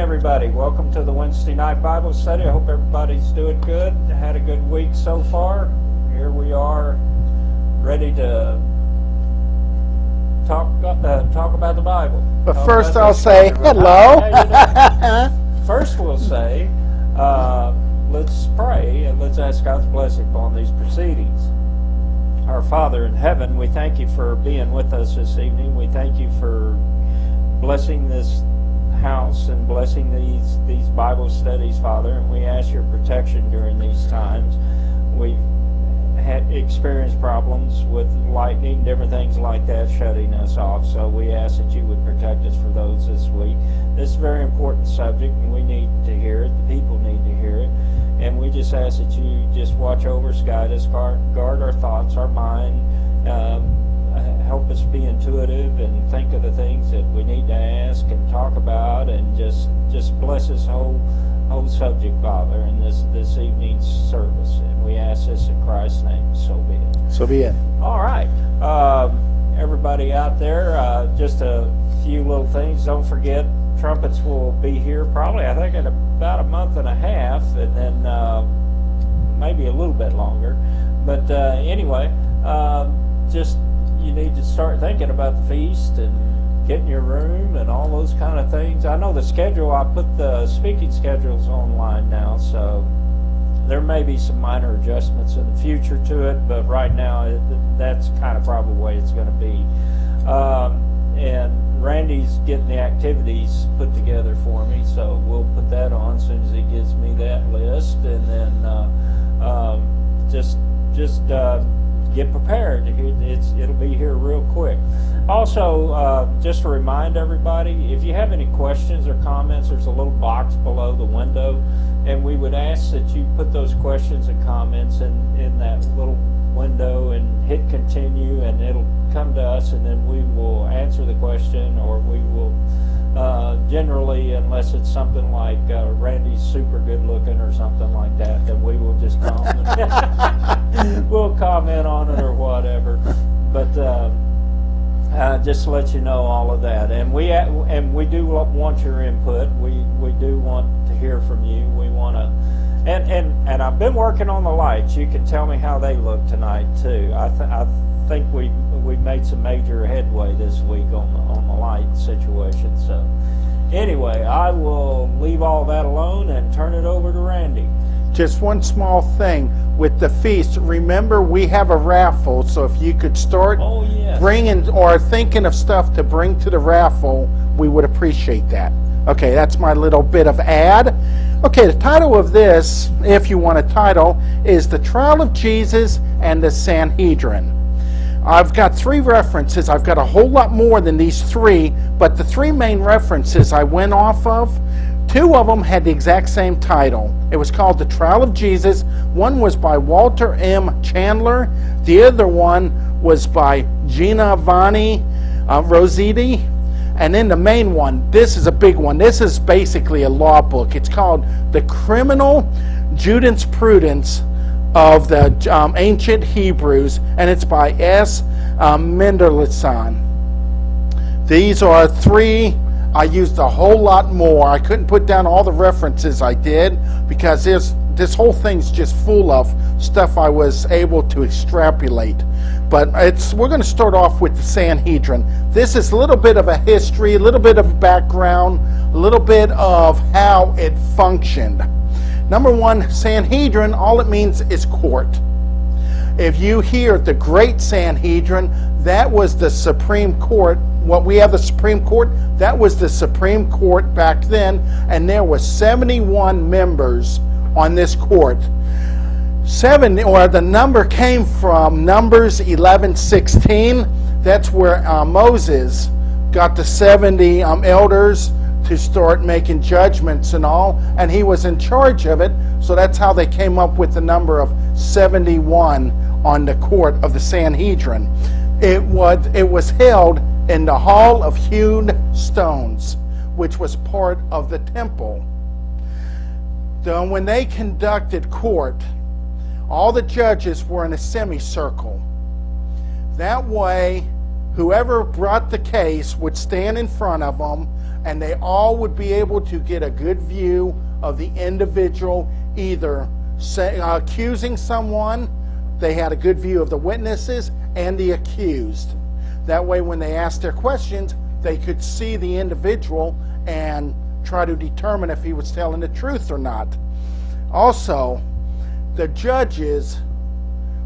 everybody. Welcome to the Wednesday night Bible study. I hope everybody's doing good. Had a good week so far. Here we are, ready to talk about the Bible. But first I'll say hello. First we'll say, let's pray and let's ask God's blessing upon these proceedings. Our Father in heaven, we thank you for being with us this evening. We thank you for blessing this house and blessing these Bible studies, Father, and we ask your protection during these times. We've had experienced problems with lightning, different things like that shutting us off, so we ask that you would protect us for those this week. This is a very important subject, and we need to hear it. The people need to hear it, and we just ask that you just watch over us, guide us, guard our thoughts, our mind, help us be intuitive and think of the things that we need to ask and talk about, and just bless this whole subject, Father, in this evening's service. And we ask this in Christ's name. So be it. So be it. All right. Everybody out there, just a few little things. Don't forget, trumpets will be here probably, I think, in about a month and a half, and then maybe a little bit longer. But anyway, just you need to start thinking about the feast and getting your room and all those kind of things. I know the schedule, I put the speaking schedules online now, so there may be some minor adjustments in the future to it, but right now that's kind of probably the way it's going to be. And Randy's getting the activities put together for me, so we'll put that on as soon as he gives me that list, and then just get prepared. It'll be here real quick. Also, just to remind everybody, if you have any questions or comments, there's a little box below the window, and we would ask that you put those questions and comments in that little window and hit continue, and it'll come to us, and then we will answer the question, or we will generally, unless it's something like Randy's super good looking or something like that, then we will just we'll comment on it or whatever. But just to let you know all of that, and we do want your input. We do want to hear from you. We want to, and I've been working on the lights. You can tell me how they look tonight too. I think we made some major headway this week on the light situation. So anyway, I will leave all that alone and turn it over to Randy. Just one small thing with the feast. Remember, we have a raffle, so if you could start bringing or thinking of stuff to bring to the raffle, we would appreciate that. Okay, that's my little bit of ad. Okay, the title of this, if you want a title, is The Trial of Jesus and the Sanhedrin. I've got 3 references. I've got a whole lot more than these 3, but the 3 main references I went off of, 2 of them had the exact same title. It was called The Trial of Jesus. One was by Walter M. Chandler. The other one was by Giovanni Rossetti. And then the main one, this is a big one. This is basically a law book. It's called The Criminal Jurisprudence of the Ancient Hebrews, and it's by S. Mendelssohn. These are 3. I used a whole lot more. I couldn't put down all the references I did because this whole thing's just full of stuff I was able to extrapolate. But we're going to start off with the Sanhedrin. This is a little bit of a history, a little bit of background, a little bit of how it functioned. Number 1, Sanhedrin, all it means is court. If you hear the Great Sanhedrin, that was the Supreme Court. What we have the Supreme Court, that was the Supreme Court back then, and there were 71 members on this court. The number came from Numbers 11:16. That's where Moses got the 70 elders to start making judgments and all, and he was in charge of it, so that's how they came up with the number of 71 on the court of the Sanhedrin. It was held in the Hall of Hewn Stones, which was part of the temple. So when they conducted court, all the judges were in a semicircle. That way, whoever brought the case would stand in front of them, and they all would be able to get a good view of the individual, either accusing someone. They had a good view of the witnesses and the accused. That way, when they asked their questions, they could see the individual and try to determine if he was telling the truth or not. Also, the judges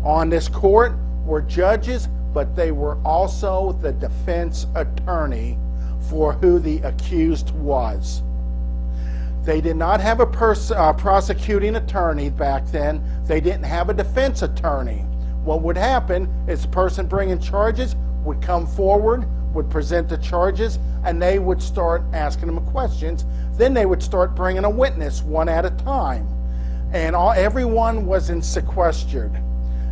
on this court were judges, but they were also the defense attorney for who the accused was. They did not have a prosecuting attorney back then. They didn't have a defense attorney. What would happen is the person bringing charges would come forward, would present the charges, and they would start asking them questions. Then they would start bringing a witness one at a time. And everyone was sequestered,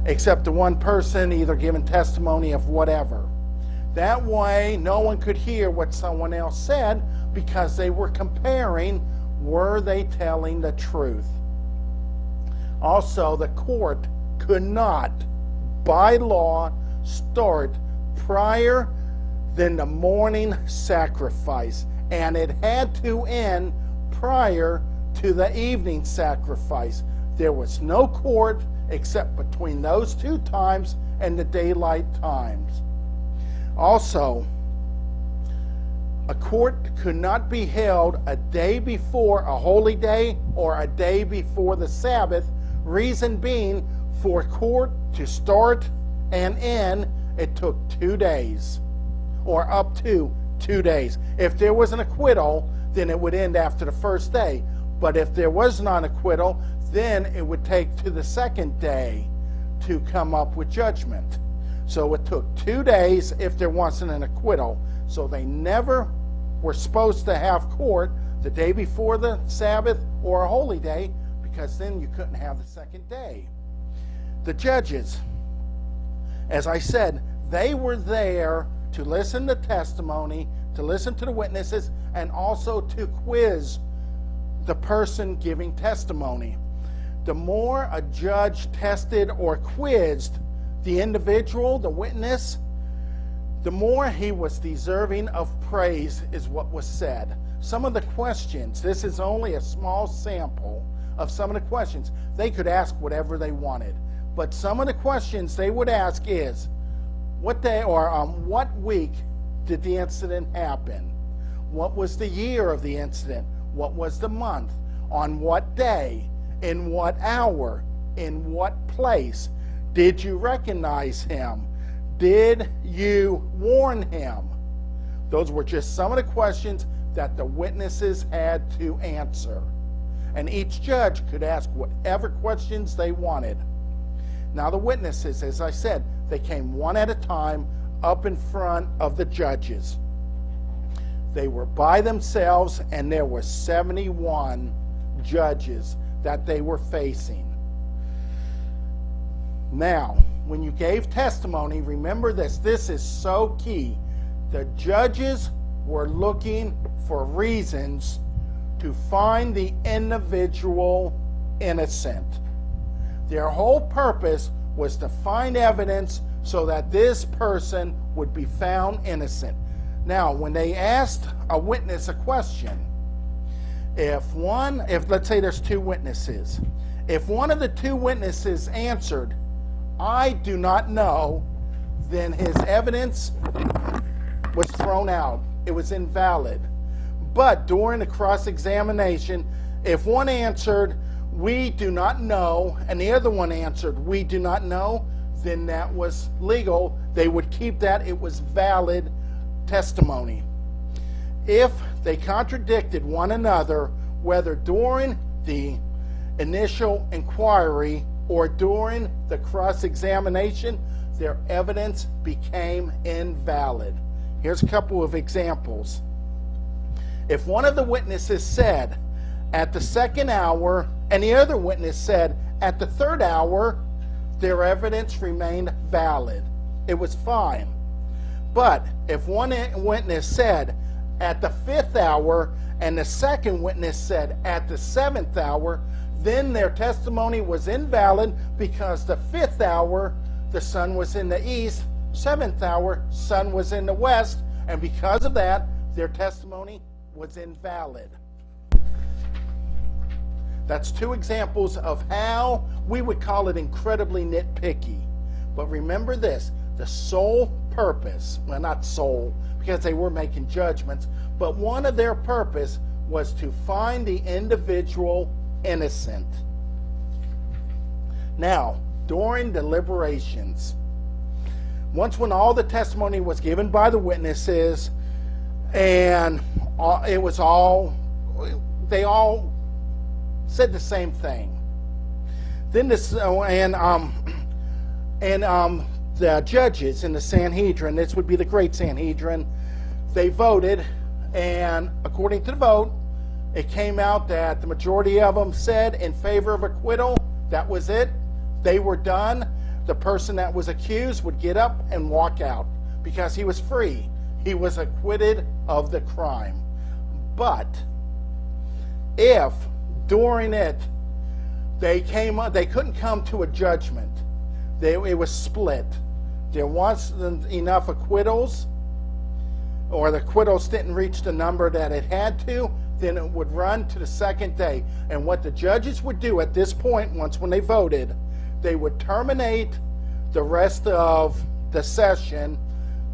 except the one person either giving testimony of whatever. That way, no one could hear what someone else said, because they were comparing, were they telling the truth? Also, the court could not, by law, start prior than the morning sacrifice, and it had to end prior to the evening sacrifice. There was no court except between those two times and the daylight times. Also, a court could not be held a day before a holy day or a day before the Sabbath. Reason being, for court to start and end, it took 2 days, or up to 2 days. If there was an acquittal, then it would end after the first day. But if there was not an acquittal, then it would take to the second day to come up with judgment. So it took 2 days if there wasn't an acquittal. So they never were supposed to have court the day before the Sabbath or a holy day, because then you couldn't have the second day. The judges, as I said, they were there to listen to testimony, to listen to the witnesses, and also to quiz the person giving testimony. The more a judge tested or quizzed the individual, the witness, the more he was deserving of praise, is what was said. Some of the questions, this is only a small sample of some of the questions. They could ask whatever they wanted. But some of the questions they would ask is, what day or what week did the incident happen? What was the year of the incident? What was the month? On what day? In what hour? In what place? Did you recognize him? Did you warn him? Those were just some of the questions that the witnesses had to answer. And each judge could ask whatever questions they wanted. Now the witnesses, as I said, they came one at a time up in front of the judges. They were by themselves, and there were 71 judges that they were facing. Now, when you gave testimony, remember this. This is so key. The judges were looking for reasons to find the individual innocent. Their whole purpose was to find evidence so that this person would be found innocent. Now, when they asked a witness a question, if let's say there's two witnesses, if one of the two witnesses answered, "I do not know," then his evidence was thrown out. It was invalid. But during the cross-examination, if one answered, "We do not know," and the other one answered, "We do not know," then that was legal. They would keep that. It was valid testimony. If they contradicted one another, whether during the initial inquiry or during the cross-examination, their evidence became invalid. Here's a couple of examples. If one of the witnesses said, "At the second hour," and the other witness said, "At the third hour," their evidence remained valid. It was fine. But if one witness said, "At the fifth hour," and the second witness said, "At the seventh hour," then their testimony was invalid, because the fifth hour, the sun was in the east, seventh hour, sun was in the west, and because of that, their testimony was invalid. That's two examples of how we would call it incredibly nitpicky. But remember this, the sole purpose, well, not sole, because they were making judgments, but one of their purpose was to find the individual innocent. Now, during deliberations, once when all the testimony was given by the witnesses, and it was all, they all said the same thing. Then this, the judges in the Sanhedrin, this would be the Great Sanhedrin, they voted, and according to the vote, it came out that the majority of them said in favor of acquittal. That was it. They were done. The person that was accused would get up and walk out because he was free. He was acquitted of the crime. But if during it they couldn't come to a judgment, it was split. There wasn't enough acquittals, or the acquittals didn't reach the number that it had to, then it would run to the second day. And what the judges would do at this point, once when they voted, they would terminate the rest of the session.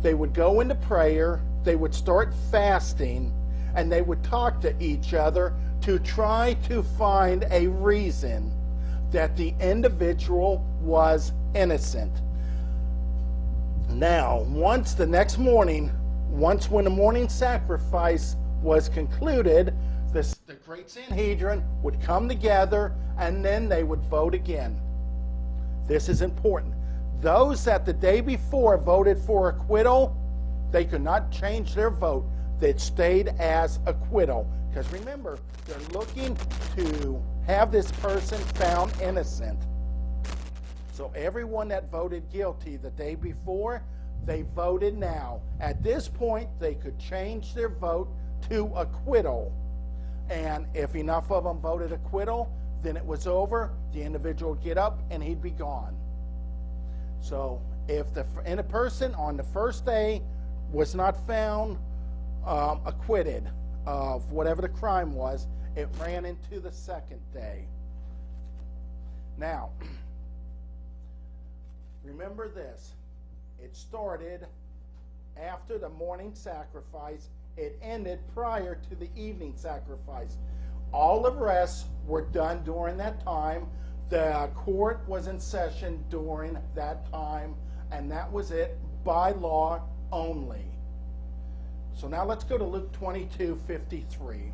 They would go into prayer, they would start fasting, and they would talk to each other to try to find a reason that the individual was innocent. Now, once the next morning, when the morning sacrifice was concluded, the Great Sanhedrin would come together and then they would vote again. This is important. Those that the day before voted for acquittal, they could not change their vote. They stayed as acquittal. Because remember, they're looking to have this person found innocent. So everyone that voted guilty the day before, they voted now. At this point, they could change their vote to acquittal. And if enough of them voted acquittal, then it was over. The individual would get up and he'd be gone. So if the person on the first day was not found acquitted of whatever the crime was, it ran into the second day. Now, remember this. It started after the morning sacrifice. It ended prior to the evening sacrifice. All the rest were done during that time. The court was in session during that time, and that was it, by law only. So now let's go to Luke 22:53.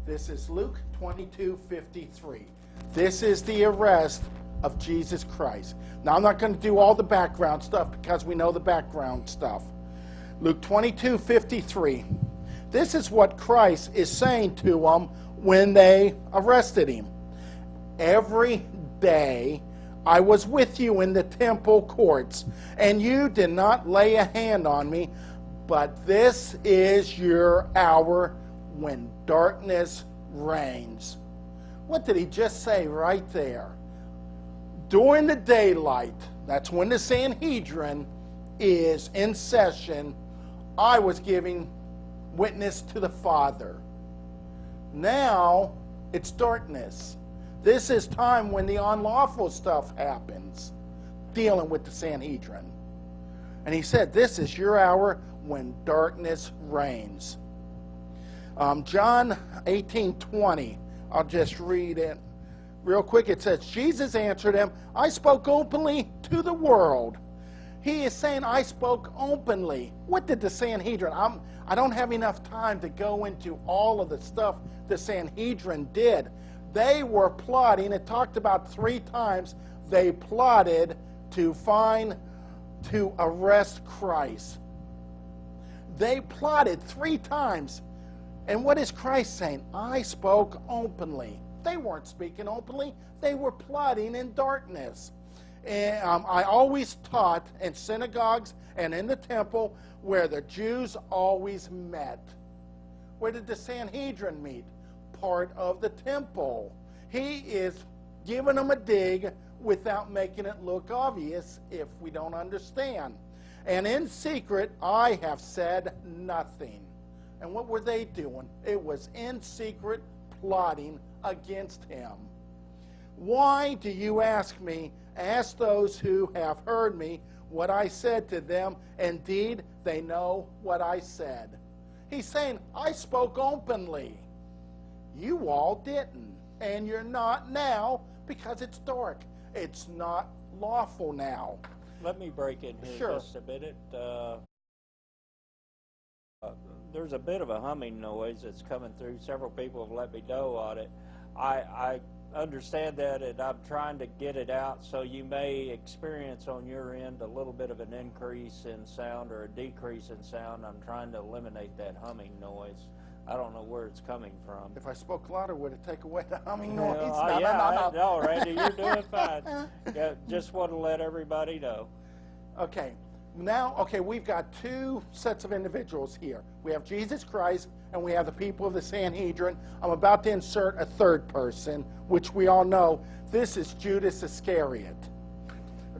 This is Luke 22:53. This is the arrest of Jesus Christ. Now I'm not going to do all the background stuff because we know the background stuff. Luke 22:53. This is what Christ is saying to them when they arrested him. Every day I was with you in the temple courts, and you did not lay a hand on me, but this is your hour when darkness reigns. What did he just say right there? During the daylight, that's when the Sanhedrin is in session, I was giving witness to the Father. Now it's darkness. This is time when the unlawful stuff happens, dealing with the Sanhedrin. And he said, this is your hour when darkness reigns. John 18:20, I'll just read it real quick. It says, Jesus answered him, I spoke openly to the world. He is saying, I spoke openly. What did the Sanhedrin? I don't have enough time to go into all of the stuff the Sanhedrin did. They were plotting. It talked about 3 times they plotted to arrest Christ. They plotted 3 times. And what is Christ saying? I spoke openly. They weren't speaking openly. They were plotting in darkness. And I always taught in synagogues and in the temple where the Jews always met. Where did the Sanhedrin meet? Part of the temple. He is giving them a dig without making it look obvious if we don't understand. And in secret, I have said nothing. And what were they doing? It was in secret plotting against him. Why do you ask me? Ask those who have heard me what I said to them. Indeed, they know what I said. He's saying, I spoke openly. You all didn't. And you're not now because it's dark. It's not lawful now. Let me break in here just a bit. There's a bit of a humming noise that's coming through. Several people have let me know on it. I understand that, and I'm trying to get it out, so you may experience on your end a little bit of an increase in sound or a decrease in sound. I'm trying to eliminate that humming noise. I don't know where it's coming from. If I spoke louder, would it take away the humming noise? No, Randy, you're doing fine. Just want to let everybody know. Okay. Now, we've got two sets of individuals here. We have Jesus Christ, and we have the people of the Sanhedrin. I'm about to insert a third person, which we all know. This is Judas Iscariot.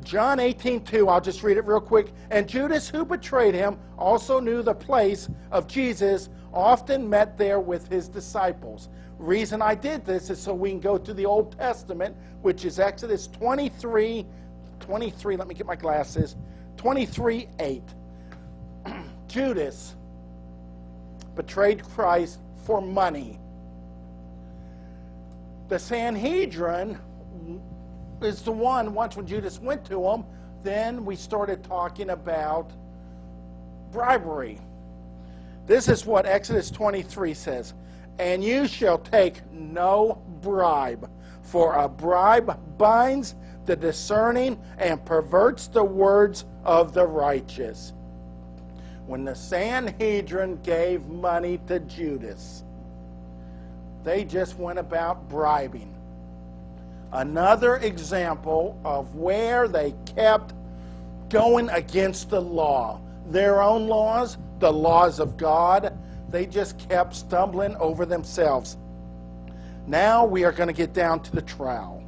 John 18:2, I'll just read it real quick. And Judas, who betrayed him, also knew the place of Jesus, often met there with his disciples. Reason I did this is so we can go to the Old Testament, which is Exodus 23, let me get my glasses, 23:8. Judas betrayed Christ for money. The Sanhedrin is the one, once when Judas went to him, then we started talking about bribery. This is what Exodus 23 says. And you shall take no bribe, for a bribe binds the discerning and perverts the words of the righteous. When the Sanhedrin gave money to Judas, they just went about bribing. Another example of where they kept going against the law. Their own laws, the laws of God, they just kept stumbling over themselves. Now we are going to get down to the trial.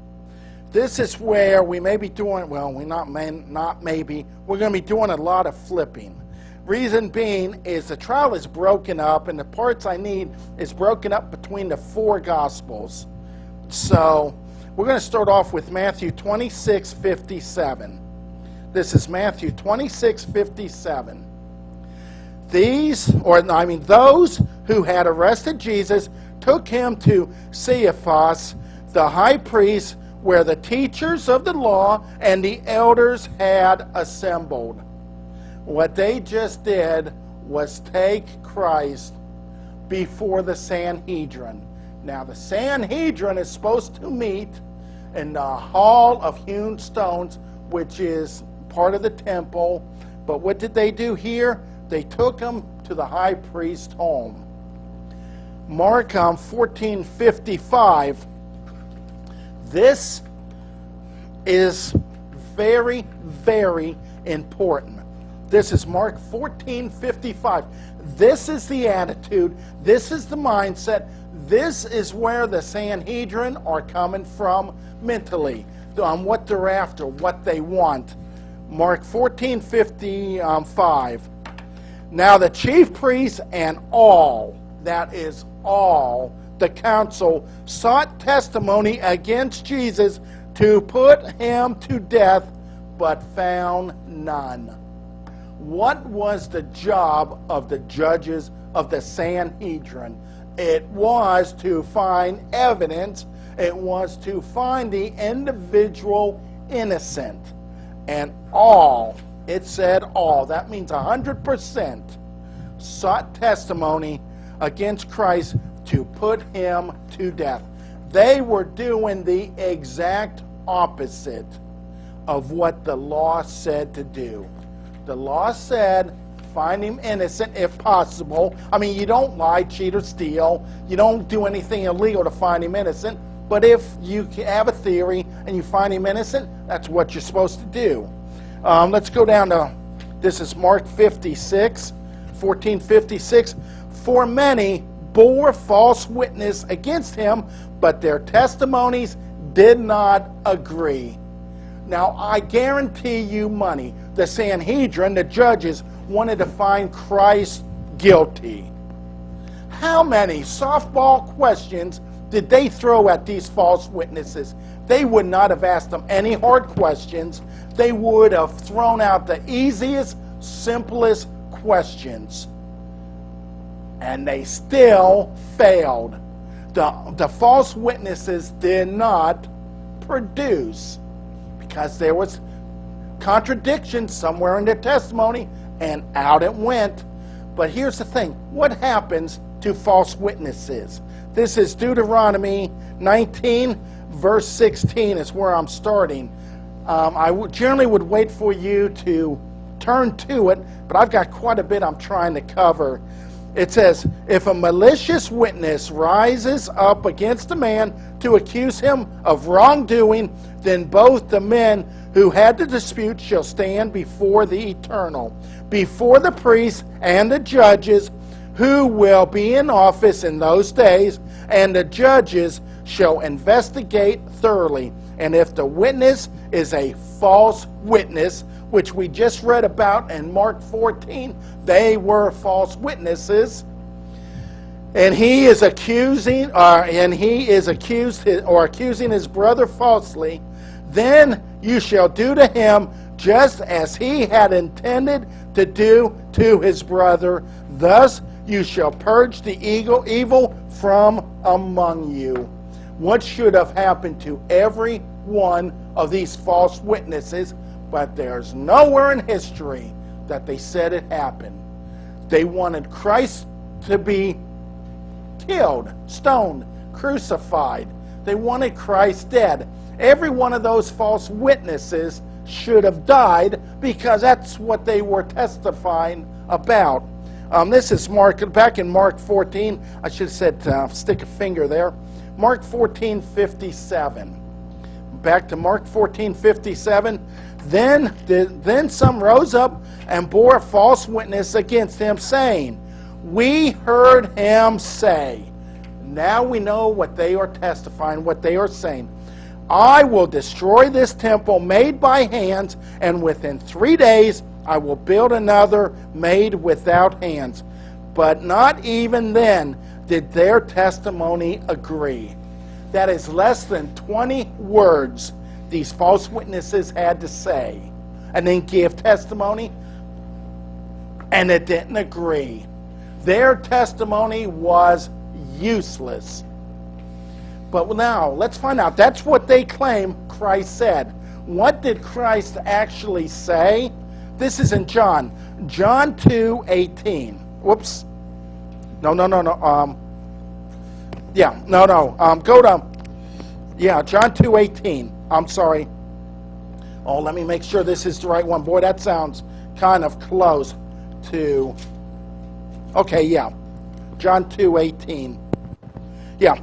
This is where we may be doing, we're going to be doing a lot of flipping. Reason being is the trial is broken up, and the parts I need is broken up between the four Gospels. So we're going to start off with Matthew 26:57. This is Matthew 26:57. Those who had arrested Jesus took him to Caiaphas, the high priest, where the teachers of the law and the elders had assembled. What they just did was take Christ before the Sanhedrin. Now, the Sanhedrin is supposed to meet in the Hall of Hewn Stones, which is part of the temple. But what did they do here? They took him to the high priest's home. Mark 14:55. This is very, very important. This is Mark 14:55. This is the attitude. This is the mindset. This is where the Sanhedrin are coming from mentally, on what they're after, what they want. Mark 14:55. Now the chief priests and all, that is all, the council sought testimony against Jesus to put him to death, but found none. What was the job of the judges of the Sanhedrin? It was to find evidence. It was to find the individual innocent. And all, it said all, that means 100%, sought testimony against Christ to put him to death. They were doing the exact opposite of what the law said to do. The law said, find him innocent if possible. I mean, you don't lie, cheat, or steal. You don't do anything illegal to find him innocent. But if you have a theory and you find him innocent, that's what you're supposed to do. Let's go down to, this is Mark 14:56. For many bore false witness against him, but their testimonies did not agree. Now, I guarantee you money, the Sanhedrin, the judges, wanted to find Christ guilty. How many softball questions did they throw at these false witnesses? They would not have asked them any hard questions. They would have thrown out the easiest, simplest questions. And they still failed. The false witnesses did not produce because there was contradiction somewhere in their testimony, and out it went. But here's the thing. What happens to false witnesses? This is Deuteronomy 19, verse 16 is where I'm starting. I generally would wait for you to turn to it, but I've got quite a bit I'm trying to cover. It says, if a malicious witness rises up against a man to accuse him of wrongdoing, then both the men who had the dispute shall stand before the Eternal, before the priests and the judges who will be in office in those days, and the judges shall investigate thoroughly. And if the witness is a false witness, which we just read about in Mark 14, they were false witnesses, and he is accusing his brother falsely, then you shall do to him just as he had intended to do to his brother. Thus you shall purge the evil from among you. What should have happened to every one of these false witnesses? But there's nowhere in history that they said it happened. They wanted Christ to be killed, stoned, crucified. They wanted Christ dead. Every one of those false witnesses should have died because that's what they were testifying about. This is back in Mark 14. I should have said stick a finger there. Mark 14:57. Back to Mark 14:57. Then some rose up and bore a false witness against him, saying, we heard him say. Now we know what they are testifying, what they are saying. I will destroy this temple made by hands, and within 3 days I will build another made without hands. But not even then did their testimony agree. That is less than 20 words these false witnesses had to say and then give testimony, and it didn't agree. Their testimony was useless. But now let's find out. That's what they claim Christ said. What did Christ actually say? This is in John 2:18. Whoops. No. Go to John 2:18. I'm sorry. Oh, let me make sure this is the right one. Boy, that sounds kind of close to. Okay, yeah. John 2:18. Yeah.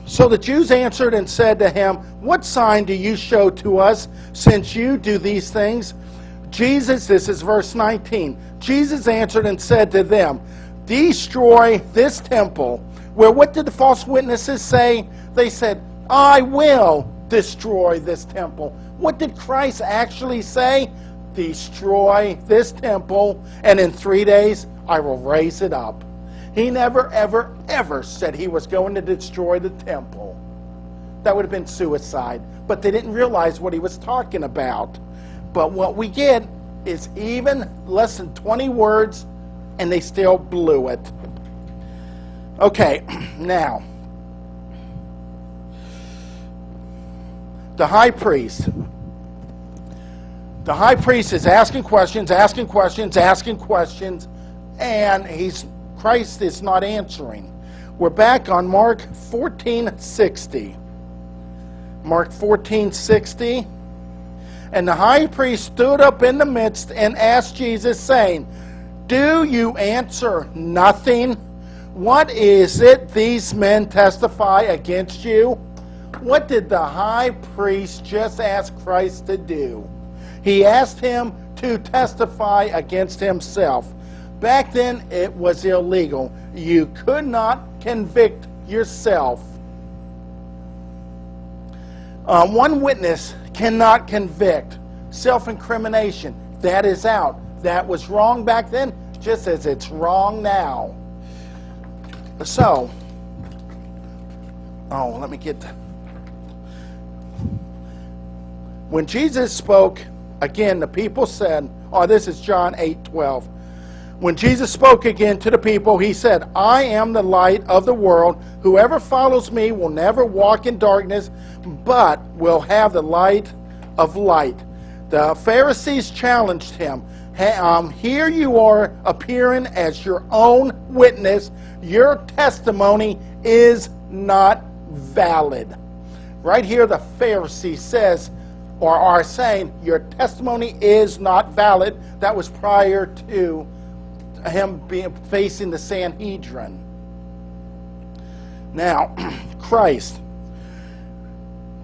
So the Jews answered and said to him, what sign do you show to us since you do these things? Jesus, this is verse 19. Jesus answered and said to them, destroy this temple. Well, what did the false witnesses say? They said, I will destroy this temple. What did Christ actually say? Destroy this temple, and in 3 days I will raise it up. He never, ever, ever said he was going to destroy the temple. That would have been suicide. But they didn't realize what he was talking about. But what we get is even less than 20 words, and they still blew it. Okay, now, the high priest. The high priest is asking questions, and Christ is not answering. We're back on Mark 14:60. Mark 14:60. And the high priest stood up in the midst and asked Jesus, saying, do you answer nothing? What is it these men testify against you? What did the high priest just ask Christ to do? He asked him to testify against himself. Back then, it was illegal. You could not convict yourself. One witness cannot convict. Self-incrimination, that is out. That was wrong back then, just as it's wrong now. So, let me get... When Jesus spoke, again, the people said, this is John 8:12. When Jesus spoke again to the people, he said, I am the light of the world. Whoever follows me will never walk in darkness, but will have the light of light. The Pharisees challenged him. Here you are appearing as your own witness. Your testimony is not valid. Right here the Pharisees says, or are saying, your testimony is not valid. That was prior to him facing the Sanhedrin. Now, Christ,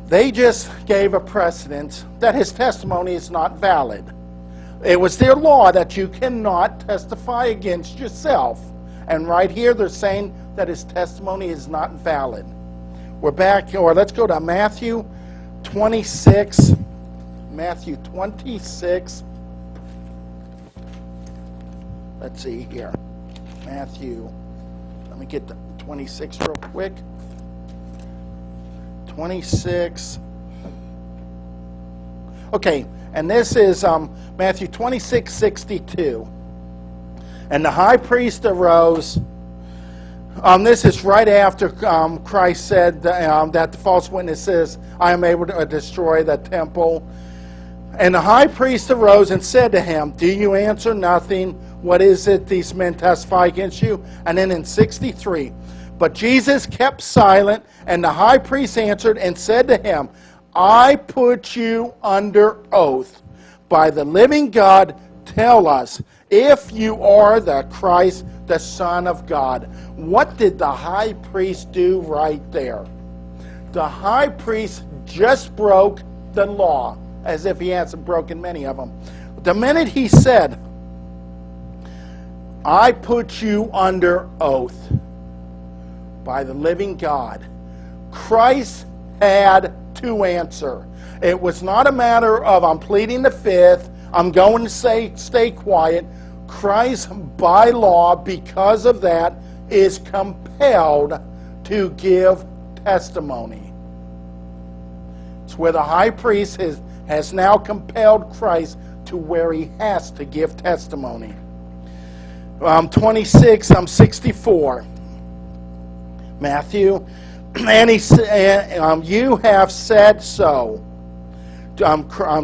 they just gave a precedent that his testimony is not valid. It was their law that you cannot testify against yourself. And right here they're saying that his testimony is not valid. We're back, or let's go to Matthew 26. Matthew 26. Let's see here. Matthew, let me get the 26 real quick. 26. Okay, and this is Matthew 26:62. And the high priest arose. This is right after Christ said that the false witness says, I am able to destroy the temple. And the high priest arose and said to him, do you answer nothing? What is it these men testify against you? And then in 63, but Jesus kept silent, and the high priest answered and said to him, I put you under oath. By the living God, tell us if you are the Christ, the Son of God. What did the high priest do right there? The high priest just broke the law, as if he hasn't broken many of them. The minute he said, I put you under oath by the living God, Christ had to answer. It was not a matter of I'm pleading the fifth, I'm going to stay quiet. Christ, by law, because of that, is compelled to give testimony. It's where the high priest has now compelled Christ to where he has to give testimony. 64. Matthew, and he said, you have said so.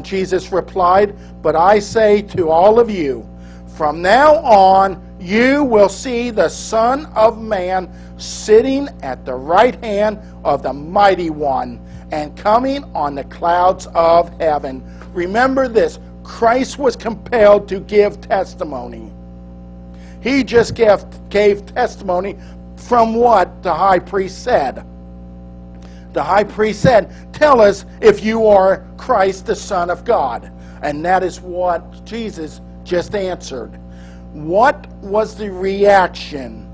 Jesus replied, but I say to all of you, from now on you will see the Son of Man sitting at the right hand of the Mighty One and coming on the clouds of heaven. Remember this, Christ was compelled to give testimony. He just gave testimony from what the high priest said. The high priest said, tell us if you are Christ, the Son of God. And that is what Jesus just answered. What was the reaction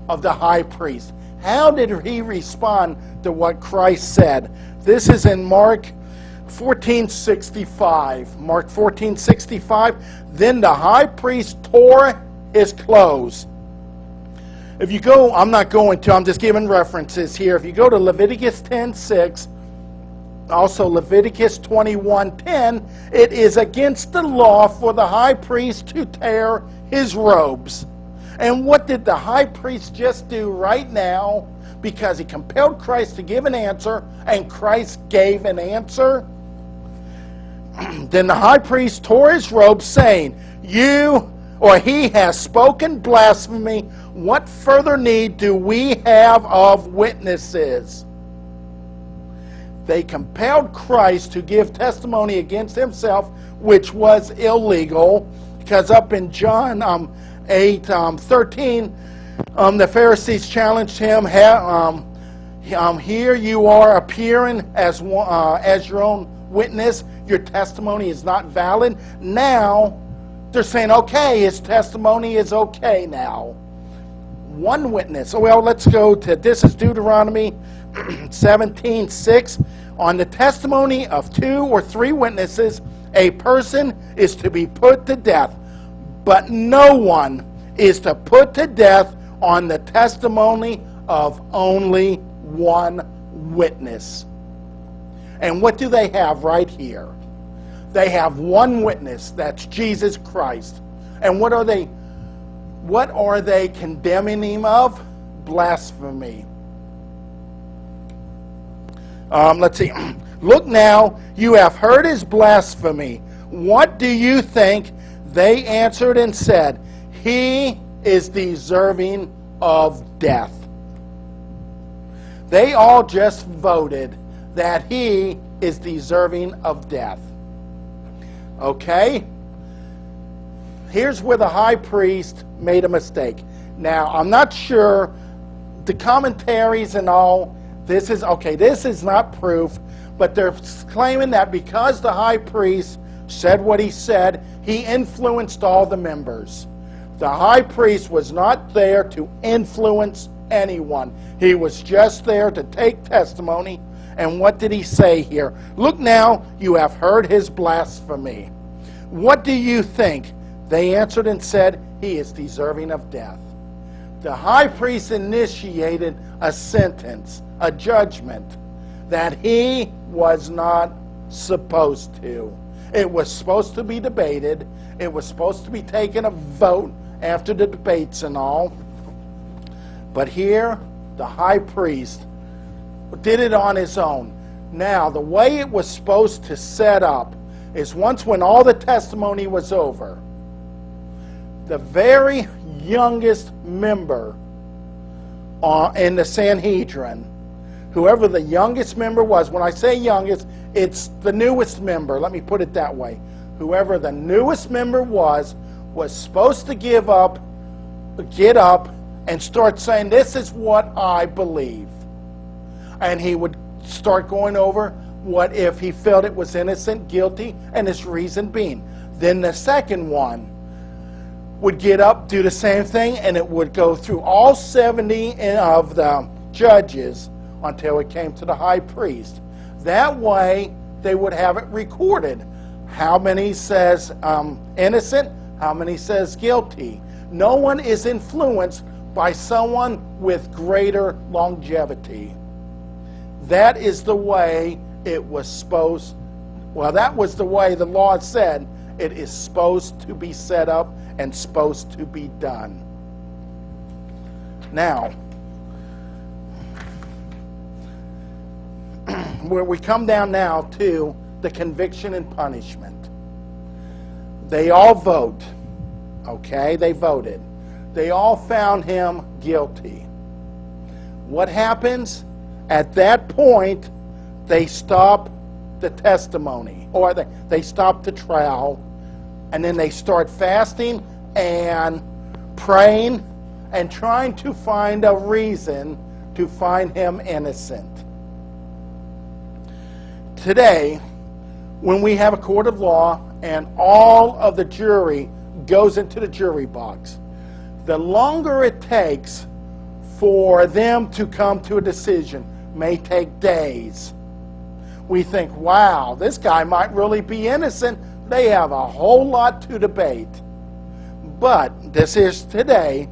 of the high priest? How did he respond to what Christ said? This is in Mark 14:65. Mark 14:65. Then the high priest tore his clothes. If you go, I'm not going to, I'm just giving references here. If you go to Leviticus 10:6, also Leviticus 21:10, it is against the law for the high priest to tear his robes. And what did the high priest just do right now? Because he compelled Christ to give an answer, and Christ gave an answer. Then the high priest tore his robe, saying, he has spoken blasphemy. What further need do we have of witnesses? They compelled Christ to give testimony against himself, which was illegal, because up in John 8:13, the Pharisees challenged him. Here you are appearing as your own witness. Your testimony is not valid. Now they're saying, okay, his testimony is okay now. One witness. Well, let's go to, this is Deuteronomy 17:6. On the testimony of 2 or 3 witnesses, a person is to be put to death. but no one is to put to death on the testimony of only one witness. And what do they have right here? They have one witness, that's Jesus Christ. And what are they condemning him of? Blasphemy. Let's see. Look now, you have heard his blasphemy. What do you think? They answered and said, he is deserving of death. They all just voted that he is deserving of death. Okay? Here's where the high priest made a mistake. Now, I'm not sure, the commentaries and all, this is not proof, but they're claiming that because the high priest said what he said, he influenced all the members. The high priest was not there to influence anyone. He was just there to take testimony. And what did he say here? Look now, you have heard his blasphemy. What do you think? They answered and said, he is deserving of death. The high priest initiated a sentence, a judgment, that he was not supposed to. It was supposed to be debated. It was supposed to be taken a vote after the debates and all. But here, the high priest did it on his own. Now, the way it was supposed to set up is once when all the testimony was over, the very youngest member in the Sanhedrin, whoever the youngest member was, when I say youngest, it's the newest member, let me put it that way. Whoever the newest member was supposed to get up and start saying, this is what I believe. And he would start going over what if he felt it was innocent, guilty, and his reason being. Then the second one would get up, do the same thing, and it would go through all 70 of the judges until it came to the high priest. That way, they would have it recorded. How many says innocent? How many says guilty? No one is influenced by someone with greater longevity. That is the way it was supposed, that was the way the law said it is supposed to be set up and supposed to be done. Now, where we come down now to the conviction and punishment. They all vote. Okay, they voted. They all found him guilty. What happens? At that point, they stop the testimony, or they stop the trial, and then they start fasting and praying and trying to find a reason to find him innocent. Today, when we have a court of law and all of the jury goes into the jury box, the longer it takes for them to come to a decision may take days. We think, wow, this guy might really be innocent. They have a whole lot to debate. But this is today.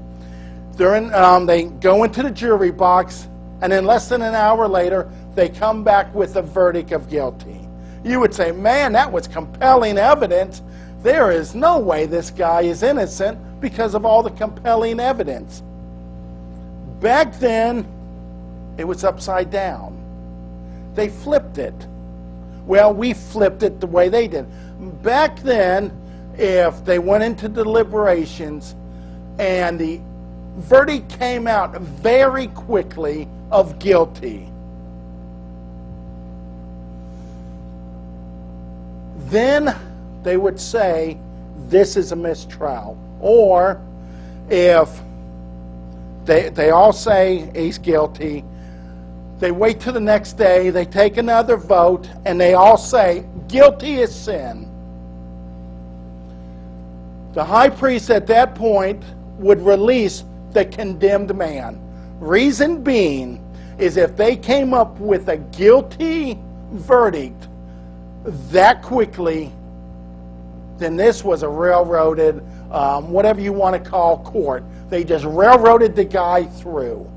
They go into the jury box, and then less than an hour later, they come back with a verdict of guilty. You would say, man, that was compelling evidence. There is no way this guy is innocent because of all the compelling evidence. Back then, it was upside down. They flipped it. Well, we flipped it the way they did. Back then, if they went into deliberations and the verdict came out very quickly of guilty, then they would say this is a mistrial. Or if they all say he's guilty, they wait till the next day, they take another vote, and they all say guilty is sin. The high priest at that point would release the condemned man. Reason being is if they came up with a guilty verdict that quickly, then this was a railroaded, whatever you want to call court. They just railroaded the guy through.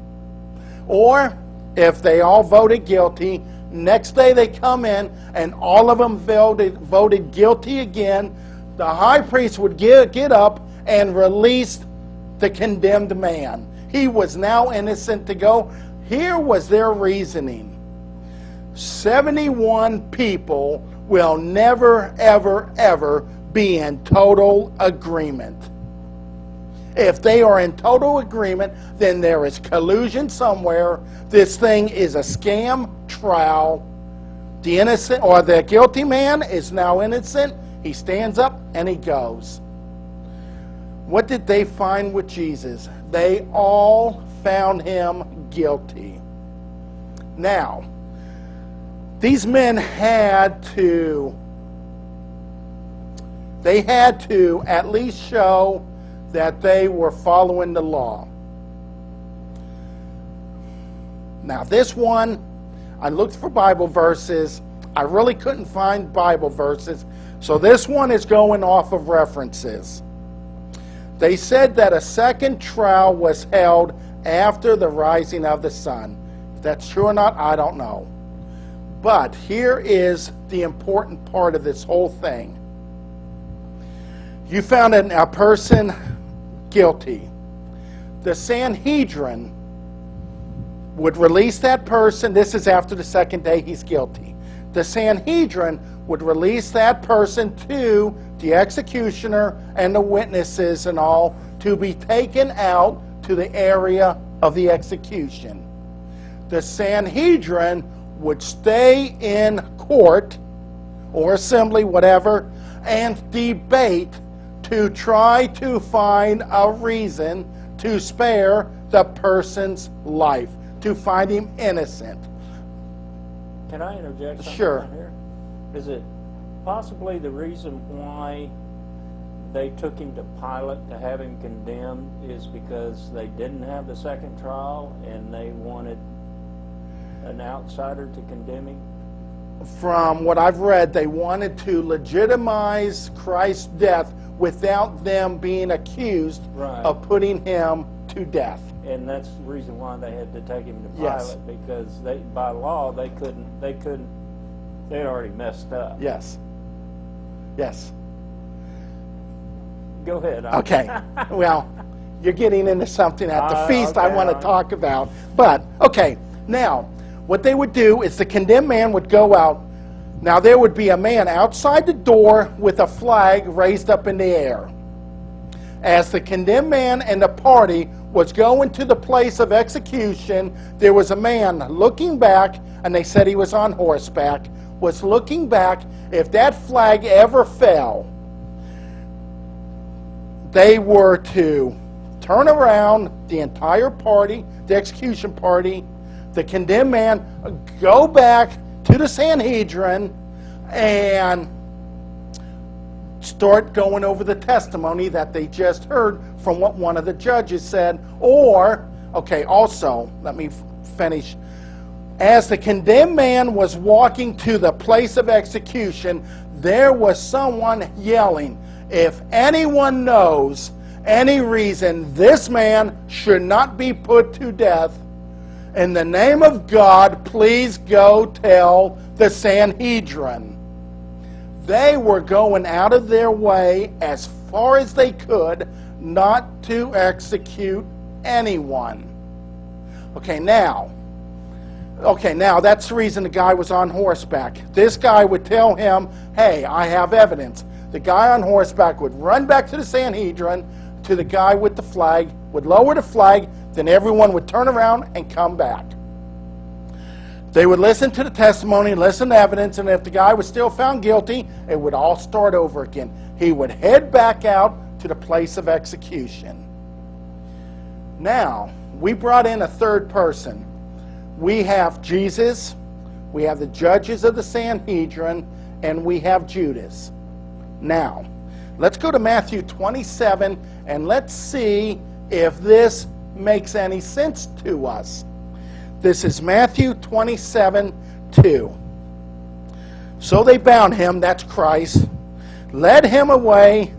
Or if they all voted guilty, next day they come in and all of them voted guilty again, the high priest would get up and release the condemned man. He was now innocent to go. Here was their reasoning. 71 people will never, ever, ever be in total agreement. If they are in total agreement, then there is collusion somewhere. This thing is a scam trial. The innocent or the guilty man is now innocent. He stands up and he goes. What did they find with Jesus? They all found him guilty. Now, these men had to at least show that they were following the law. Now, this one, I looked for Bible verses. I really couldn't find Bible verses, so this one is going off of references. They said that a second trial was held after the rising of the sun. If that's true or not, I don't know. But here is the important part of this whole thing. You found a person guilty. The Sanhedrin would release that person. This is after the second day he's guilty. The Sanhedrin would release that person to the executioner and the witnesses and all to be taken out to the area of the execution. The Sanhedrin would stay in court or assembly, whatever, and debate to try to find a reason to spare the person's life, to find him innocent. Can I interject something Sure. here? Is it possibly the reason why they took him to Pilate to have him condemned is because they didn't have the second trial and they wanted an outsider to condemn him? From what I've read, they wanted to legitimize Christ's death without them being accused of putting him to death. And that's the reason why they had to take him to Pilate, Yes. because by law they had already messed up. Yes. Yes. Go ahead. Okay. Well, you're getting into something at the feast okay, I want to talk about. But, okay, now, what they would do is the condemned man would go out. Now, there would be a man outside the door with a flag raised up in the air. As the condemned man and the party was going to the place of execution, there was a man looking back, and they said he was on horseback, was looking back. If that flag ever fell, they were to turn around the entire party, the execution party, the condemned man, go back to the Sanhedrin and start going over the testimony that they just heard from what one of the judges said. Or, okay, also, let me finish. As the condemned man was walking to the place of execution, there was someone yelling, "If anyone knows any reason this man should not be put to death, in the name of God, please go tell the Sanhedrin." They were going out of their way as far as they could not to execute anyone. Okay, now that's the reason the guy was on horseback. This guy would tell him, "Hey, I have evidence." The guy on horseback would run back to the Sanhedrin, to the guy with the flag, would lower the flag, then everyone would turn around and come back. They would listen to the testimony, listen to evidence, and if the guy was still found guilty, it would all start over again. He would head back out to the place of execution. Now, we brought in a third person. We have Jesus, we have the judges of the Sanhedrin, and we have Judas. Now, let's go to Matthew 27, and let's see if this makes any sense to us. This is Matthew 27:2. So they bound him, that's Christ, led him away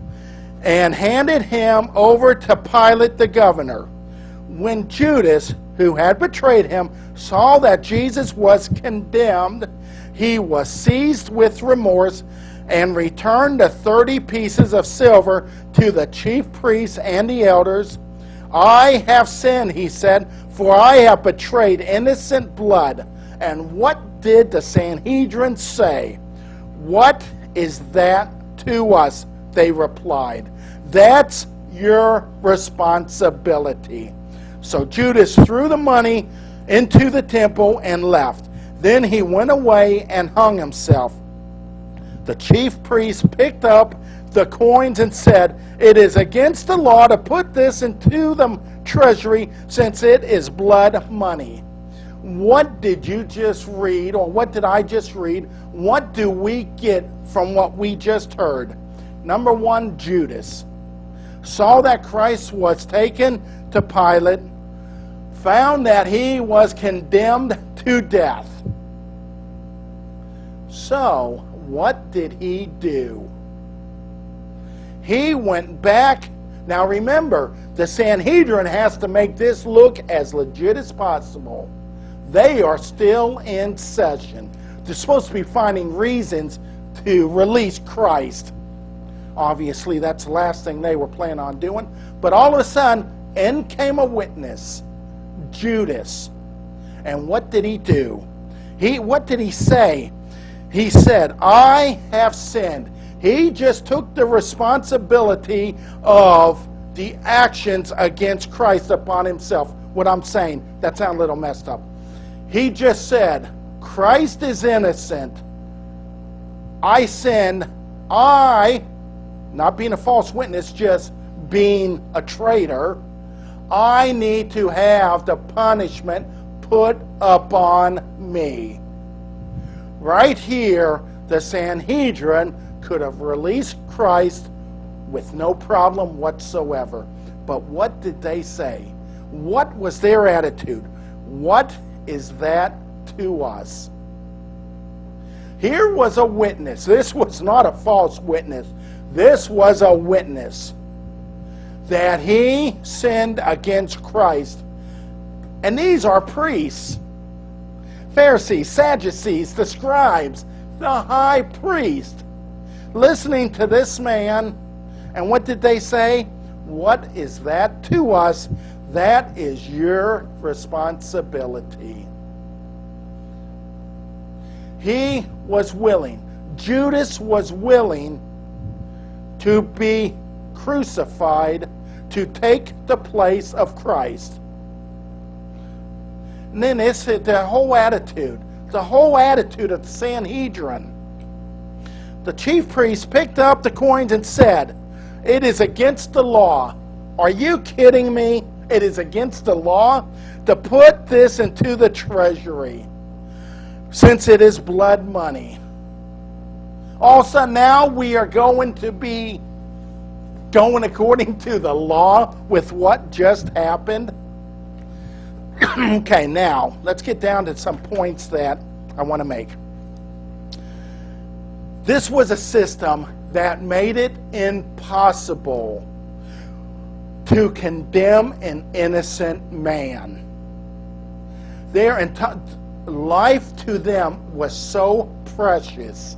and handed him over to Pilate the governor. When Judas, who had betrayed him, saw that Jesus was condemned, he was seized with remorse and returned the 30 pieces of silver to the chief priests and the elders. I have sinned, he said, for I have betrayed innocent blood. And what did the Sanhedrin say? What is that to us? They replied. That's your responsibility. So Judas threw the money into the temple and left. Then he went away and hung himself. The chief priest picked up the coins and said, it is against the law to put this into the treasury, since it is blood money. What did you just read, or what did I just read? What do we get from what we just heard? Number one, Judas saw that Christ was taken to Pilate, found that he was condemned to death. So, what did he do? He went back. Now remember, the Sanhedrin has to make this look as legit as possible. They are still in session. They're supposed to be finding reasons to release Christ. Obviously, that's the last thing they were planning on doing. But all of a sudden, in came a witness, Judas. And what did he do? What did he say? He said, I have sinned. He just took the responsibility of the actions against Christ upon himself. What I'm saying, that sounds a little messed up. He just said, Christ is innocent. I sinned. I, not being a false witness, just being a traitor, I need to have the punishment put upon me. Right here, the Sanhedrin could have released Christ with no problem whatsoever. But what did they say? What was their attitude? What is that to us? Here was a witness. This was not a false witness. This was a witness that he sinned against Christ. And these are priests, Pharisees, Sadducees, the scribes, the high priest, listening to this man. And what did they say? What is that to us? That is your responsibility. He was willing. Judas was willing to be crucified to take the place of Christ. And then it's the whole attitude of the Sanhedrin. The chief priest picked up the coins and said, it is against the law. Are you kidding me? It is against the law to put this into the treasury, since it is blood money. Also, now we are going to be going according to the law with what just happened. Okay, now let's get down to some points that I want to make. This was a system that made it impossible to condemn an innocent man. Their life to them was so precious.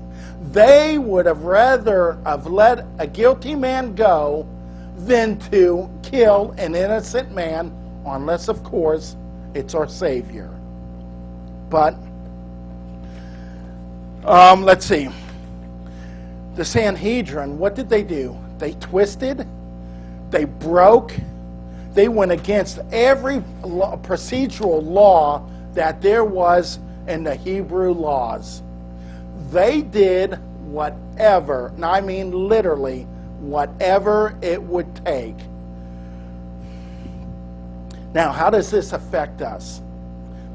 They would have rather have let a guilty man go than to kill an innocent man, unless, of course, it's our Savior. But, let's see. The Sanhedrin, what did they do? They twisted, they broke, they went against every procedural law that there was in the Hebrew laws. They did whatever, and I mean literally, whatever it would take. Now, how does this affect us?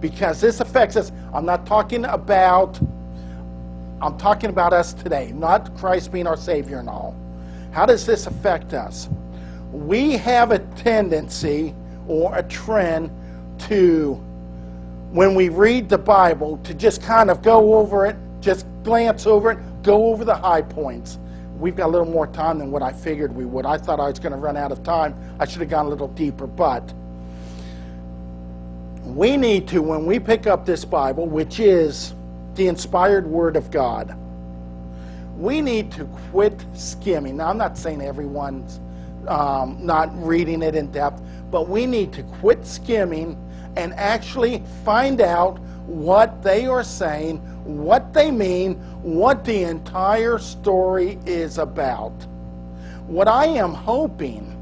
Because this affects us. I'm talking about us today, not Christ being our Savior and all. How does this affect us? We have a tendency or a trend to, when we read the Bible, to just kind of go over it, just glance over it, go over the high points. we've got a little more time than what I figured we would. I thought I was going to run out of time. I should have gone a little deeper, but we need to, when we pick up this Bible, which is the inspired Word of God, we need to quit skimming. Now, I'm not saying everyone's not reading it in depth, but we need to quit skimming and actually find out what they are saying, what they mean, what the entire story is about. What I am hoping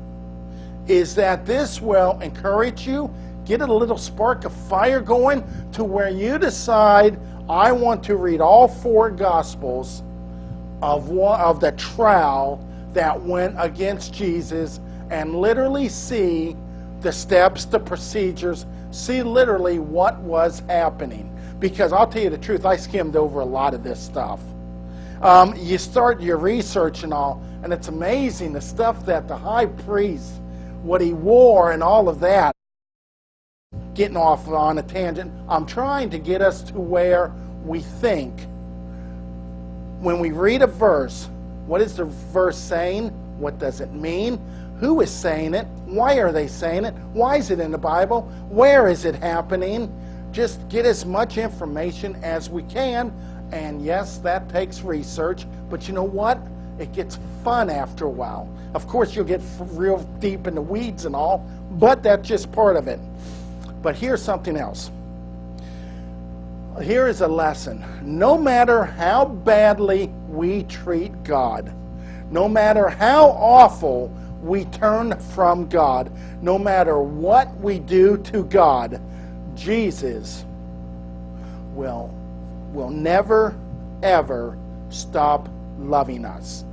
is that this will encourage you, get a little spark of fire going to where you decide, I want to read all 4 Gospels of the trial that went against Jesus and literally see the steps, the procedures, see literally what was happening. Because I'll tell you the truth, I skimmed over a lot of this stuff. You start your research and all, and it's amazing the stuff that the high priest, what he wore and all of that. Getting off on a tangent, I'm trying to get us to where we think when we read a verse, what is the verse saying? What does it mean? Who is saying it? Why are they saying it? Why is it in the Bible? Where is it happening? Just get as much information as we can. And yes, that takes research. But you know what? It gets fun after a while. Of course, you'll get real deep in the weeds and all, but that's just part of it. But here's something else. Here is a lesson. No matter how badly we treat God, no matter how awful we turn from God, no matter what we do to God, Jesus will never, ever stop loving us.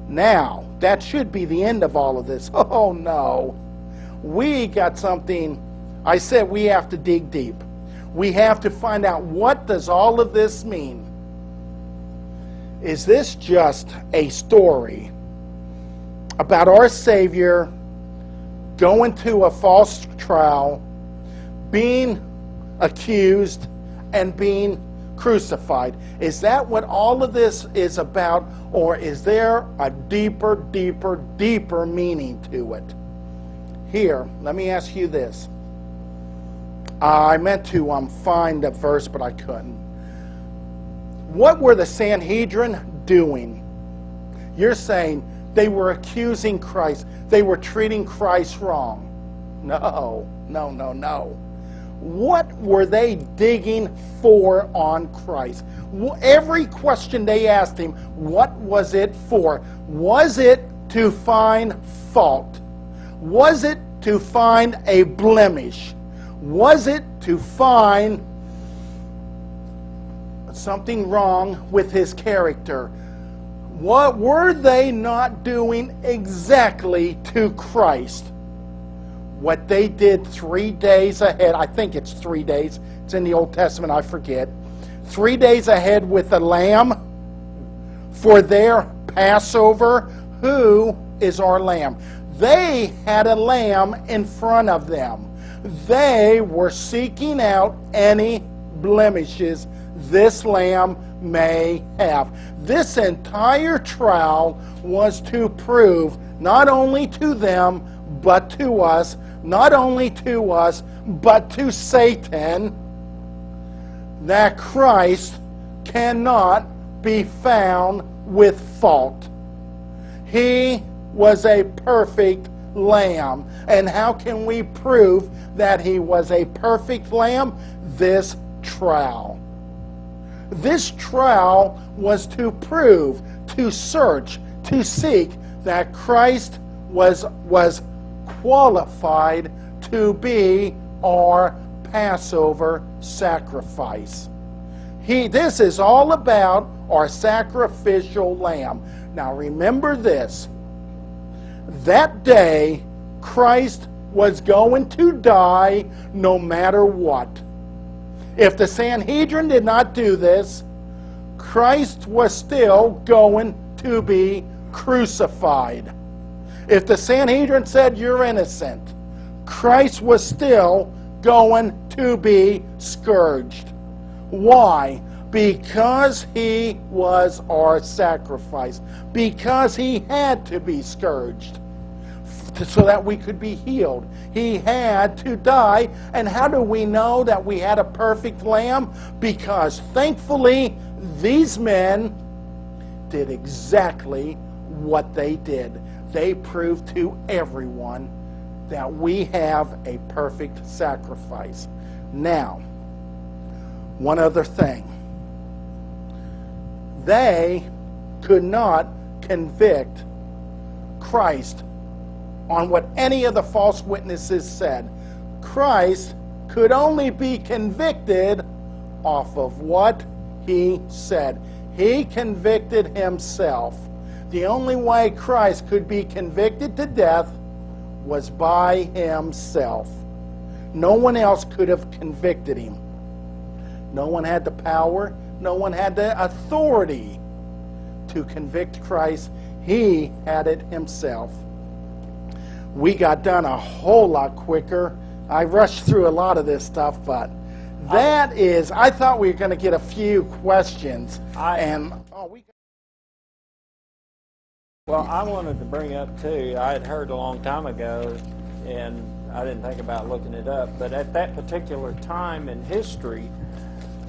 Now, that should be the end of all of this. Oh, no. We got something. I said we have to dig deep. We have to find out, what does all of this mean? Is this just a story about our Savior going to a false trial, being accused, and being crucified? Is that what all of this is about, or is there a deeper, deeper, deeper meaning to it? Here, let me ask you this. I meant to find a verse, but I couldn't. What were the Sanhedrin doing? You're saying they were accusing Christ. They were treating Christ wrong. No. What were they digging for on Christ? Every question they asked him, what was it for? Was it to find fault? Was it to find a blemish? Was it to find something wrong with his character? What were they not doing exactly to Christ? What they did 3 days ahead, I think it's 3 days, it's in the Old Testament, I forget. 3 days ahead with a lamb for their Passover. Who is our lamb? They had a lamb in front of them. They were seeking out any blemishes this lamb may have. This entire trial was to prove, not only to them, but to us, not only to us, but to Satan, that Christ cannot be found with fault. He was a perfect lamb. And how can we prove that he was a perfect lamb? This trial. This trial was to prove, to search, to seek that Christ was qualified to be our Passover sacrifice. This is all about our sacrificial lamb. Now remember this. That day, Christ was going to die no matter what. If the Sanhedrin did not do this, Christ was still going to be crucified. If the Sanhedrin said you're innocent, Christ was still going to be scourged. Why? Because he was our sacrifice. Because he had to be scourged so that we could be healed. He had to die. And how do we know that we had a perfect lamb? Because thankfully, these men did exactly what they did. They proved to everyone that we have a perfect sacrifice. Now, one other thing. They could not convict Christ on what any of the false witnesses said. Christ could only be convicted off of what he said. He convicted himself. The only way Christ could be convicted to death was by himself. No one else could have convicted him. No one had the power. No one had the authority to convict Christ. He had it himself. We got done a whole lot quicker. I rushed through a lot of this stuff, but I thought we were going to get a few questions. Well, I wanted to bring up, too, I had heard a long time ago, and I didn't think about looking it up, but at that particular time in history,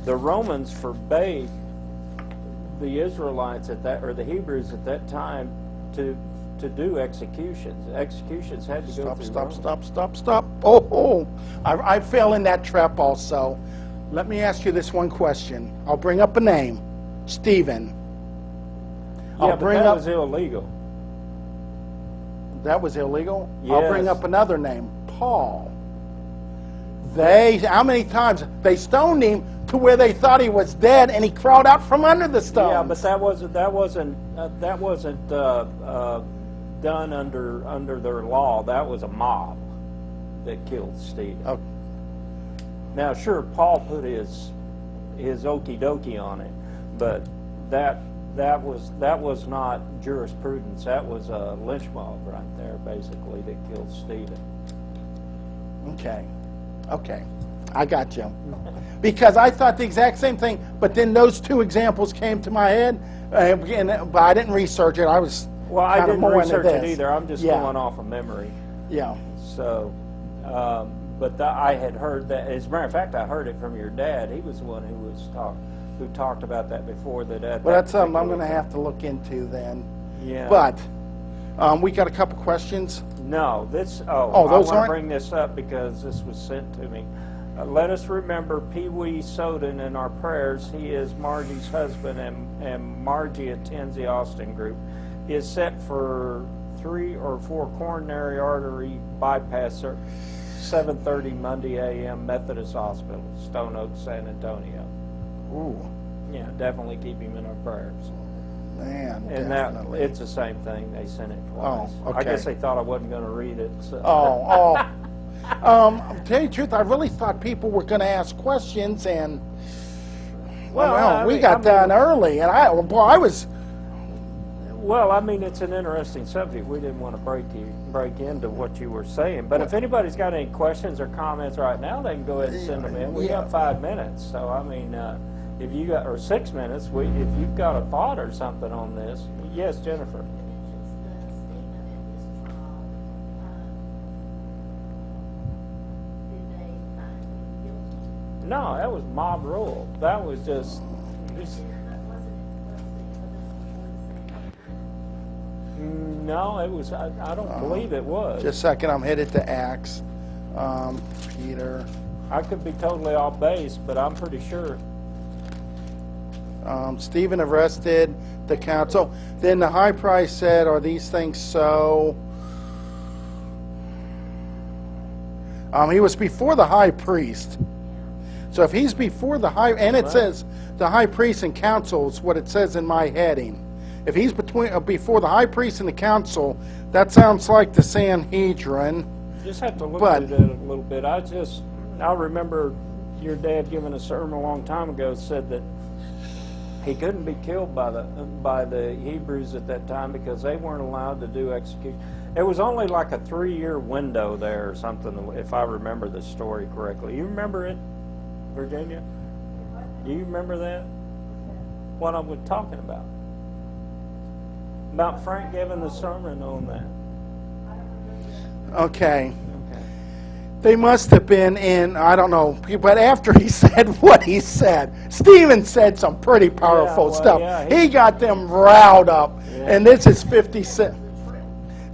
the Romans forbade the Israelites or the Hebrews at that time to do executions. Executions had to go through Stop. Oh, I fell in that trap also. Let me ask you this one question. I'll bring up a name. Stephen. Yeah, but that was illegal. That was illegal? Yes. I'll bring up another name. Paul. How many times? They stoned him to where they thought he was dead, and he crawled out from under the stones. Yeah, but that wasn't done under their law. That was a mob that killed Stephen. Okay. Now, sure, Paul put his okie dokie on it, but that was not jurisprudence. That was a lynch mob right there, basically, that killed Stephen. Okay, I got you. Because I thought the exact same thing, but then those two examples came to my head, but I didn't research it. I didn't research it either. I'm just going off of memory. Yeah. So, but I had heard that. As a matter of fact, I heard it from your dad. He was the one who talked about that before. Well, that's something I'm going to have to look into then. Yeah. But we got a couple questions. No, those I want to bring this up because this was sent to me. Let us remember Pee Wee Soden in our prayers. He is Margie's husband, and Margie attends the Austin group. He is set for 3 or 4 coronary artery bypass, 7:30 Monday a.m. Methodist Hospital, Stone Oak, San Antonio. Ooh. Yeah, definitely keep him in our prayers. Man, and definitely. It's the same thing. They sent it twice. Oh, okay. I guess they thought I wasn't going to read it. So. To tell you the truth, I really thought people were going to ask questions, and we got done early, and I was. Well, I mean, it's an interesting subject. We didn't want to break into what you were saying. But if anybody's got any questions or comments right now, they can go ahead and send them in. We got 5 minutes, so I mean, if you got or 6 minutes, if you've got a thought or something on this, yes, Jennifer. No, that was mob rule. That was just. No, it was. I don't believe it was. Just a second, I'm headed to Acts. Peter. I could be totally off base, but I'm pretty sure. Stephen arrested the council. Then the high priest said, "Are these things so?" He was before the high priest. So if he's before the high, and it says the high priest and council is what it says in my heading. If he's before the high priest and the council, that sounds like the Sanhedrin. You just have to look at it a little bit. I remember your dad giving a sermon a long time ago said that he couldn't be killed by the Hebrews at that time because they weren't allowed to do execution. It was only like a 3-year window there or something, if I remember the story correctly. You remember it, Virginia? Do you remember that? what I was talking about. About Frank giving the sermon on that. Okay. They must have been in, I don't know, but after he said what he said, Stephen said some pretty powerful stuff. Yeah, he got them riled up. Yeah. And this is 57.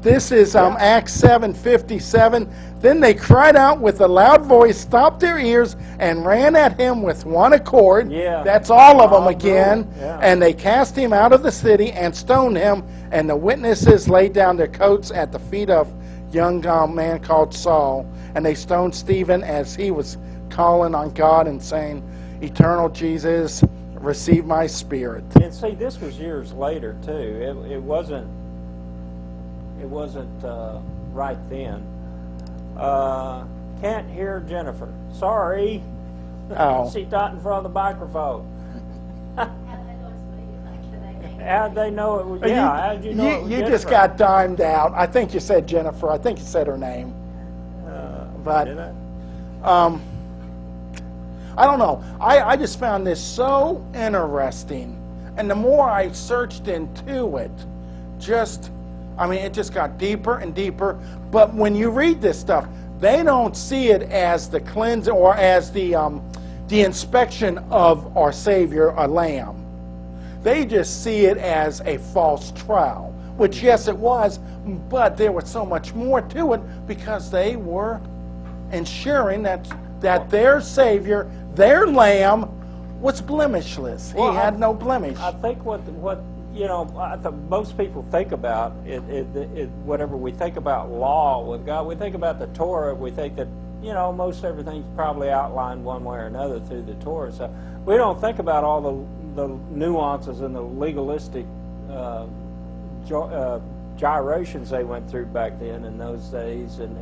This is Acts 7:57. Then they cried out with a loud voice, stopped their ears, and ran at him with one accord. Yeah. That's all of them again. Yeah. And they cast him out of the city and stoned him. And the witnesses laid down their coats at the feet of a young man called Saul. And they stoned Stephen as he was calling on God and saying, "Eternal Jesus, receive my spirit." And see, this was years later too. It wasn't right then. Can't hear Jennifer. Sorry. Oh. She's not in front of the microphone. How'd they know it was? Yeah, how'd you know it was You Jennifer? just got dimed out. I think you said Jennifer. I think you said her name. But did I? I don't know. I just found this so interesting, and the more I searched into it, it just got deeper and deeper. But when you read this stuff, they don't see it as the cleansing or as the inspection of our Savior, a lamb. They just see it as a false trial, which yes, it was, but there was so much more to it because they were ensuring that their Savior, their lamb, was blemishless. He had no blemish. I think what most people think about it, whenever we think about law with God, we think about the Torah. We think that most everything's probably outlined one way or another through the Torah. So we don't think about all the nuances and the legalistic gyrations they went through back then in those days, and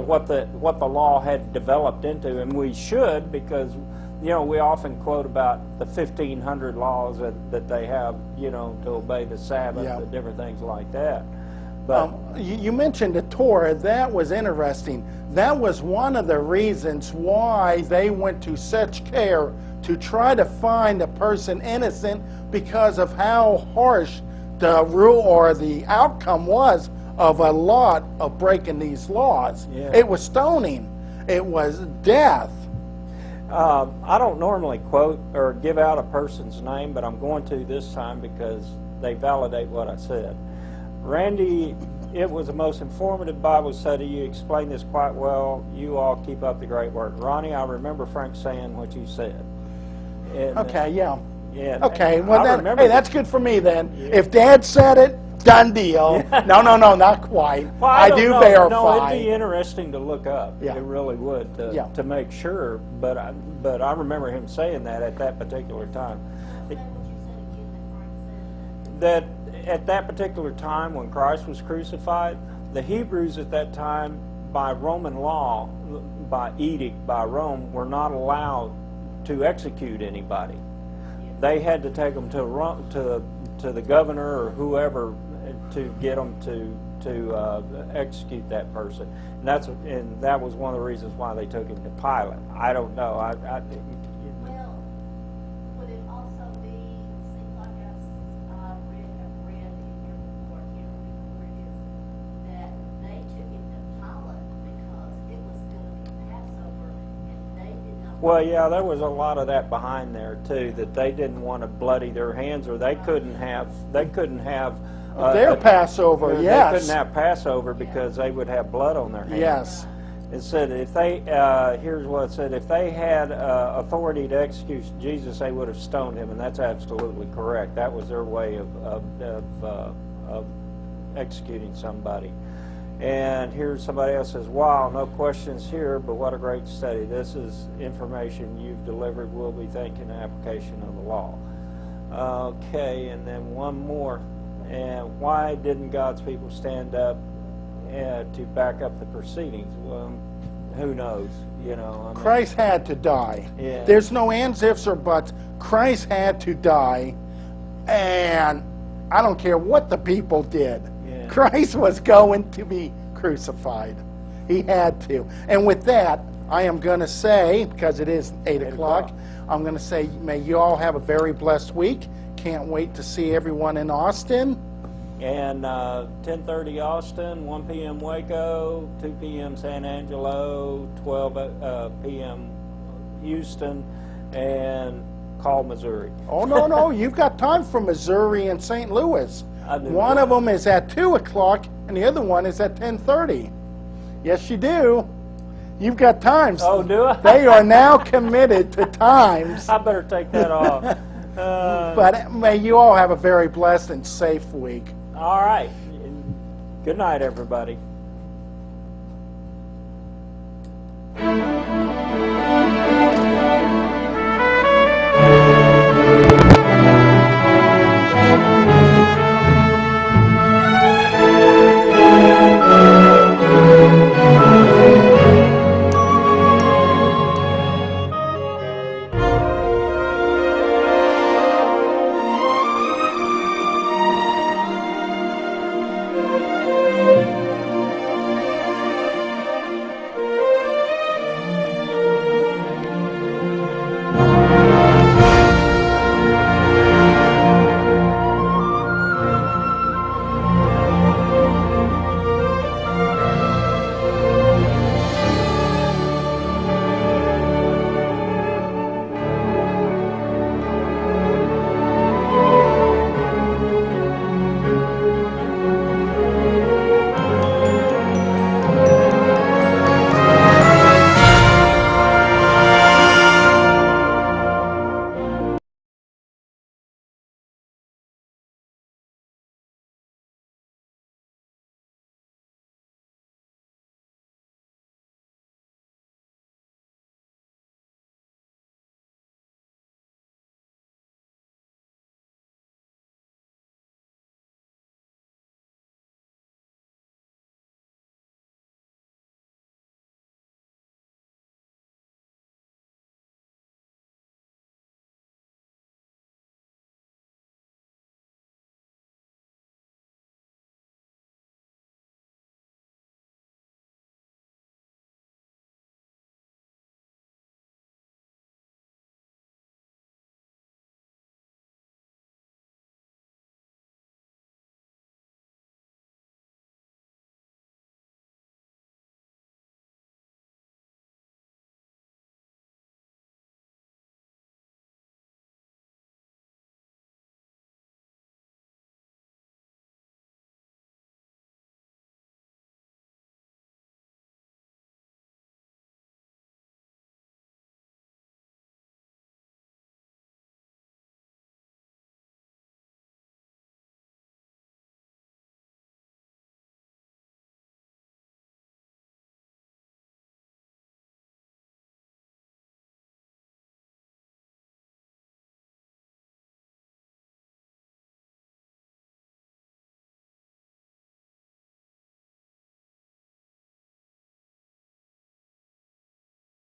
what the law had developed into. And we should, because we often quote about the 1,500 laws that they have, to obey the Sabbath and different things like that. But you mentioned the Torah. That was interesting. That was one of the reasons why they went to such care to try to find a person innocent, because of how harsh the rule or the outcome was of a lot of breaking these laws. Yeah. It was stoning. It was death. I don't normally quote or give out a person's name, but I'm going to this time because they validate what I said. Randy, it was the most informative Bible study. You explained this quite well. You all keep up the great work. Ronnie, I remember Frank saying what you said. And, okay, yeah. Yeah. Okay, well, that's good for me then. Yeah. If Dad said it, done deal. No, not quite. Well, I do verify. No, it'd be interesting to look up. Yeah. It really would to make sure. But I remember him saying that at that particular time. That at that particular time when Christ was crucified, the Hebrews at that time, by Roman law, by edict by Rome, were not allowed to execute anybody. They had to take them to the governor or whoever to get them to execute that person, and that was one of the reasons why they took him to Pilate. I don't know. Well, would it also be? Seems like I've read in your report, that they took him to Pilate because it was going to be Passover, and they did not. Well, yeah, there was a lot of that behind there too. That they didn't want to bloody their hands, or they couldn't have their Passover. Yes, they couldn't have Passover because they would have blood on their hands. Yes. It said if they here's what it said: if they had authority to execute Jesus, they would have stoned him, and that's absolutely correct. That was their way of executing somebody. And here's somebody else says, "Wow, no questions here, but what a great study! This is information you've delivered. We'll be thanking the application of the law." Okay, and then one more. And why didn't God's people stand up to back up the proceedings? Well, who knows? Christ had to die. Yeah. There's no ands, ifs, or buts. Christ had to die, and I don't care what the people did. Yeah. Christ was going to be crucified. He had to. And with that, I am going to say, because it is 8 o'clock, I'm going to say, may you all have a very blessed week. Can't wait to see everyone in Austin. And 10:30 Austin, 1 p.m. Waco, 2 p.m. San Angelo, 12 p.m. Houston, and call Missouri. Oh, no, you've got time for Missouri and St. Louis. One that. of them is at 2 o'clock, and the other one is at 10:30. Yes, you do. You've got times. Oh, do I? They are now committed to times. I better take that off. But may you all have a very blessed and safe week. All right. Good night, everybody.